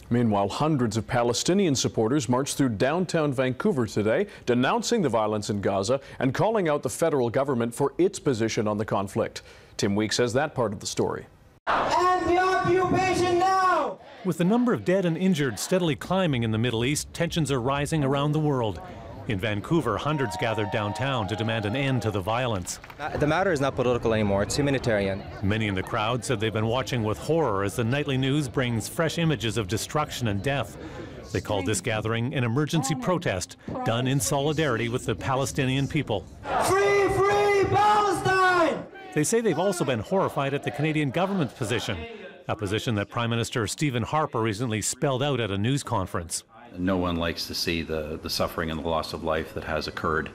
Meanwhile, hundreds of Palestinian supporters marched through downtown Vancouver today, denouncing the violence in Gaza and calling out the federal government for its position on the conflict. Tim Weeks has that part of the story. End the occupation now! With the number of dead and injured steadily climbing in the Middle East, tensions are rising around the world. In Vancouver, hundreds gathered downtown to demand an end to the violence. The matter is not political anymore, it's humanitarian. Many in the crowd said they've been watching with horror as the nightly news brings fresh images of destruction and death. They called this gathering an emergency protest, done in solidarity with the Palestinian people. Free, free Palestine! They say they've also been horrified at the Canadian government's position, a position that Prime Minister Stephen Harper recently spelled out at a news conference. No one likes to see the suffering and the loss of life that has occurred.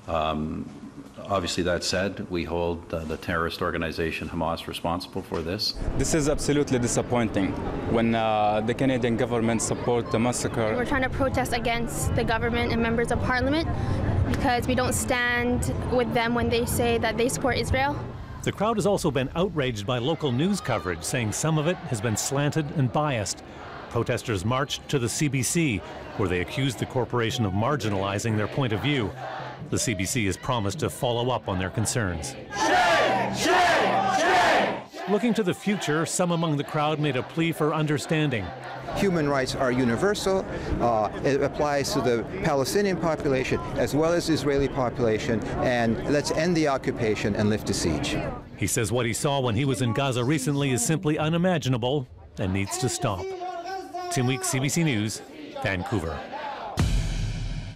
Obviously, that said, we hold the terrorist organization Hamas responsible for this. This is absolutely disappointing when the Canadian government supports the massacre. We're trying to protest against the government and members of parliament because we don't stand with them when they say that they support Israel. The crowd has also been outraged by local news coverage, saying some of it has been slanted and biased. Protesters marched to the CBC, where they accused the corporation of marginalizing their point of view. The CBC has promised to follow up on their concerns. Shame! Shame! Shame! Looking to the future, some among the crowd made a plea for understanding. Human rights are universal. It applies to the Palestinian population as well as the Israeli population, and let's end the occupation and lift the siege. He says what he saw when he was in Gaza recently is simply unimaginable and needs to stop. Tim Weeks, CBC News, Vancouver.